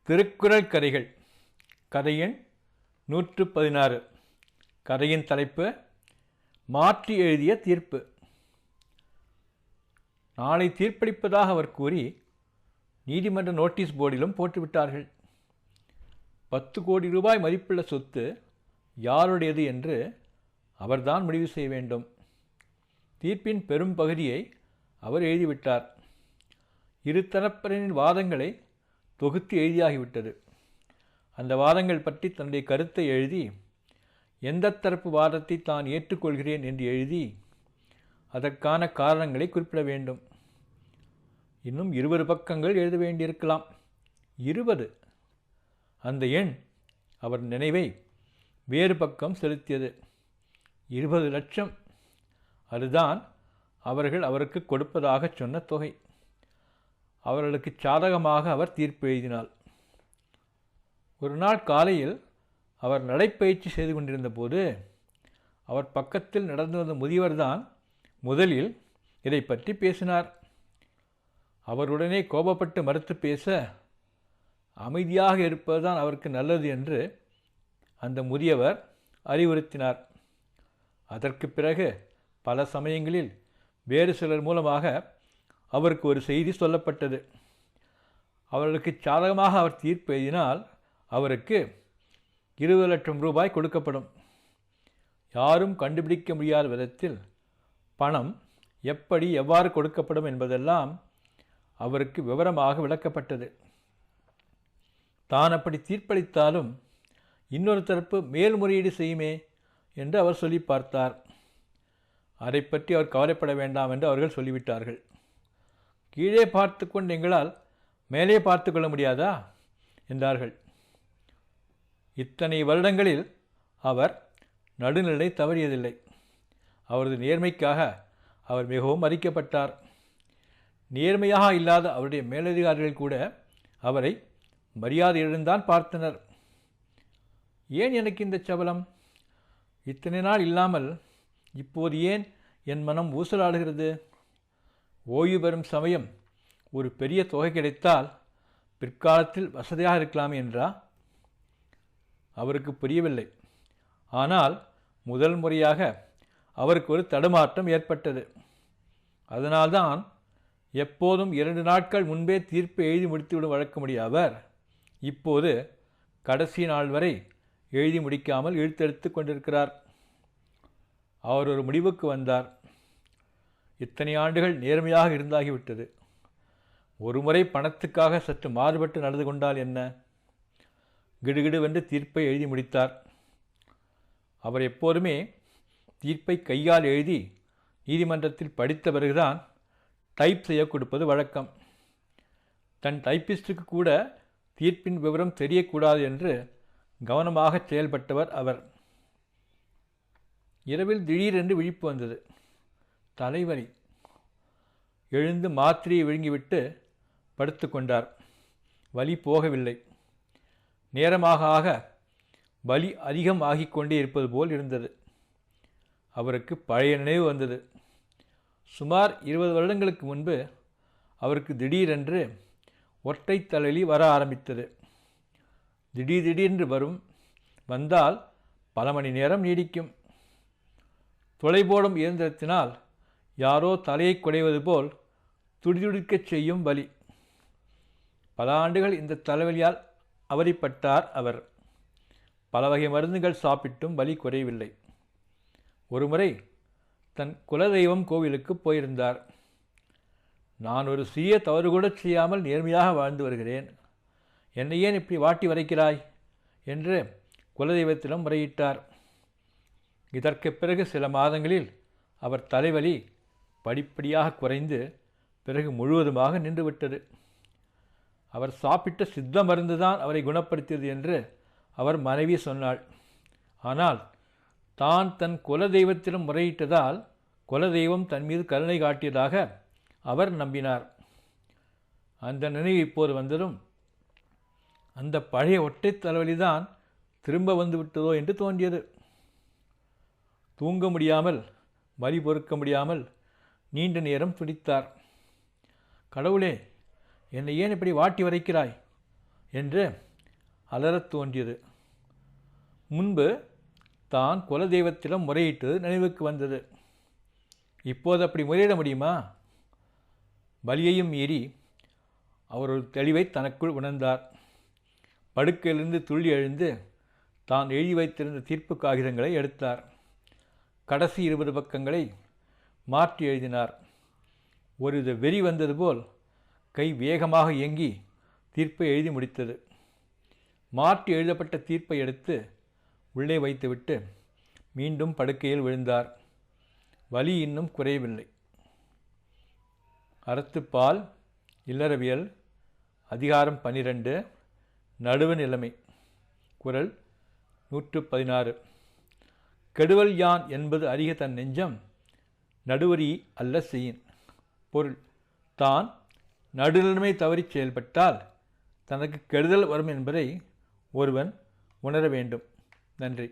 திருக்குறள் கதைகள். கதை எண் 116. கதையின் தலைப்பு மாற்றி எழுதிய தீர்ப்பு. நாளை தீர்ப்பளிப்பதாக அவர் கூறி நீதிமன்ற நோட்டீஸ் போர்டிலும் போட்டுவிட்டார்கள். 10 கோடி ரூபாய் மதிப்புள்ள சொத்து யாருடையது என்று அவர்தான் முடிவு செய்ய வேண்டும். தீர்ப்பின் பெரும் பகுதியை அவர் எழுதிவிட்டார். இரு தரப்பினரின் வாதங்களை தொகுத்து எழுதியாகிவிட்டது. அந்த வாதங்கள் பற்றி தன்னுடைய கருத்தை எழுதி, எந்த தரப்பு வாதத்தை தான் ஏற்றுக்கொள்கிறேன் என்று எழுதி அதற்கான காரணங்களை குறிப்பிட வேண்டும். இன்னும் 20 பக்கங்கள் எழுத வேண்டியிருக்கலாம். 20. அந்த எண் அவர் நினைவை வேறு பக்கம் செலுத்தியது. 20 லட்சம். அதுதான் அவர்கள் அவருக்கு கொடுப்பதாக சொன்ன தொகை. அவர்களுக்கு சாதகமாக அவர் தீர்ப்பு எழுதினார். ஒரு நாள் காலையில் அவர் நடைப்பயிற்சி செய்து கொண்டிருந்த போது அவர் பக்கத்தில் நடந்து வந்த முதியவர்தான் முதலில் இதை பற்றி பேசினார். அவருடனே கோபப்பட்டு மறுத்து பேச, அமைதியாக இருப்பதுதான் அவருக்கு நல்லது என்று அந்த முதியவர் அறிவுறுத்தினார். அதற்கு பிறகு பல சமயங்களில் வேறு சிலர் மூலமாக அவருக்கு ஒரு செய்தி சொல்லப்பட்டது. அவர்களுக்கு சாதகமாக அவர் தீர்ப்பு எழுதினால் அவருக்கு 20 லட்சம் ரூபாய் கொடுக்கப்படும். யாரும் கண்டுபிடிக்க முடியாத விதத்தில் பணம் எப்படி எவ்வாறு கொடுக்கப்படும் என்பதெல்லாம் அவருக்கு விவரமாக விளக்கப்பட்டது. தான் அப்படி தீர்ப்பளித்தாலும் இன்னொரு தரப்பு மேல்முறையீடு செய்யுமே என்று அவர் சொல்லி பார்த்தார். அதை பற்றி அவர் கவலைப்பட வேண்டாம் என்று அவர்கள் சொல்லிவிட்டார்கள். கீழே பார்த்து கொண்டு எங்களால் மேலே பார்த்து கொள்ள முடியாதா என்றார்கள். இத்தனை வருடங்களில் அவர் நடுநிலை தவறியதில்லை. அவரது நேர்மைக்காக அவர் மிகவும் மதிக்கப்பட்டார். நேர்மையாக இல்லாத அவருடைய மேலதிகாரிகள் கூட அவரை மரியாதையுடன் தான் பார்த்தனர். ஏன் எனக்கு இந்த சபலம்? இத்தனை நாள் இல்லாமல் இப்போது ஏன் என் மனம் ஊசலாடுகிறது? ஓய்வு பெறும் சமயம் ஒரு பெரிய தொகை கிடைத்தால் பிற்காலத்தில் வசதியாக இருக்கலாம் என்றா? அவருக்கு புரியவில்லை. ஆனால் முதல் முறையாக அவருக்கு ஒரு தடுமாற்றம் ஏற்பட்டது. அதனால்தான் எப்போதும் 2 நாட்கள் முன்பே தீர்ப்பு எழுதி முடித்துவிடும் வழக்கமுடைய அவர் இப்போது கடைசி நாள் வரை எழுதி முடிக்காமல் இழுத்தெடுத்து கொண்டிருக்கிறார். அவர் ஒரு முடிவுக்கு வந்தார். இத்தனை ஆண்டுகள் நேர்மையாக இருந்தாகிவிட்டது. ஒருமுறை பணத்துக்காக சற்று மாறுபட்டு நடந்து கொண்டால் என்ன? கிடுகிடுவென்று தீர்ப்பை எழுதி முடித்தார். அவர் எப்போதுமே தீர்ப்பை கையால் எழுதி நீதிமன்றத்தில் படித்த பிறகுதான் டைப் செய்ய கொடுப்பது வழக்கம். தன் டைப்பிஸ்டுக்கு கூட தீர்ப்பின் விவரம் தெரியக்கூடாது என்று கவனமாக செயல்பட்டவர் அவர். இரவில் திடீரென்று விழிப்பு வந்தது. தலைவலி. எழுந்து மாத்திரையை விழுங்கிவிட்டு படுத்து கொண்டார். வலி போகவில்லை. நேரமாக ஆக வலி அதிகம் ஆகிக்கொண்டே இருப்பது போல் இருந்தது. அவருக்கு பழைய நினைவு வந்தது. சுமார் 20 வருடங்களுக்கு முன்பு அவருக்கு திடீரென்று ஒற்றை தலைவலி வர ஆரம்பித்தது. திடீரென்று வந்தால் பல மணி நேரம் நீடிக்கும். தொலைபோடும் இயந்திரத்தினால் யாரோ தலையை குடைவது போல் துடிதுடிக்கச் செய்யும் வலி. பல ஆண்டுகள் இந்த தலைவலியால் அவதிப்பட்டார் அவர். பல வகை மருந்துகள் சாப்பிட்டும் வலி குறையவில்லை. ஒருமுறை தன் குலதெய்வம் கோவிலுக்கு போயிருந்தார். நான் ஒரு சிறிய தவறு கூட செய்யாமல் நேர்மையாக வாழ்ந்து வருகிறேன், என்னை ஏன் இப்படி வாட்டி வதைக்கிறாய் என்று குலதெய்வத்திடம் முறையிட்டார். இதற்கு பிறகு சில மாதங்களில் அவர் தலைவலி படிப்படியாக குறைந்து பிறகு முழுவதுமாக நின்றுவிட்டது. அவர் சாப்பிட்ட சித்த மருந்துதான் அவரை குணப்படுத்தியது என்று அவர் மனைவி சொன்னாள். ஆனால் தான் தன் குலதெய்வத்திடம் முறையிட்டதால் குலதெய்வம் தன் மீது கருணை காட்டியதாக அவர் நம்பினார். அந்த நினைவு இப்போது வந்ததும் அந்த பழைய ஒற்றை தலைவலிதான் திரும்ப வந்துவிட்டதோ என்று தோன்றியது. தூங்க முடியாமல், வலி பொறுக்க முடியாமல் நீண்ட நேரம் துடித்தார். கடவுளே, என்னை ஏன் இப்படி வாட்டி வதைக்கிறாய் என்று அலறத் தோன்றியது. முன்பு தான் குலதெய்வத்திடம் முறையிட்டது நினைவுக்கு வந்தது. இப்போது அப்படி முறையிட முடியுமா? பலியையும் மீறி அவர் ஒரு தெளிவை தனக்குள் உணர்ந்தார். படுக்கையிலிருந்து துள்ளி எழுந்து தான் எழுதி வைத்திருந்த தீர்ப்பு காகிதங்களை எடுத்தார். கடைசி 20 பக்கங்களை மாற்றி எழுதினார். ஒருவித வெறி வந்தது போல் கை வேகமாக இயங்கி தீர்ப்பை எழுதி முடித்தது. மாற்றி எழுதப்பட்ட தீர்ப்பை எடுத்து உள்ளே வைத்துவிட்டு மீண்டும் படுக்கையில் விழுந்தார். வலி இன்னும் குறையவில்லை. அறத்துப்பால் இல்லறவியல் அதிகாரம் 12 நடுவு நிலைமை. குறள் 116. கெடுவல் யான் என்பது அறிக தன் நெஞ்சம் நடுவரி அல்ல செய்யின். பொருள்: தான் நடுநிலைமை தவறி செயல்பட்டால் தனக்கு கெடுதல் வரும் என்பதை ஒருவன் உணர வேண்டும். நன்றி.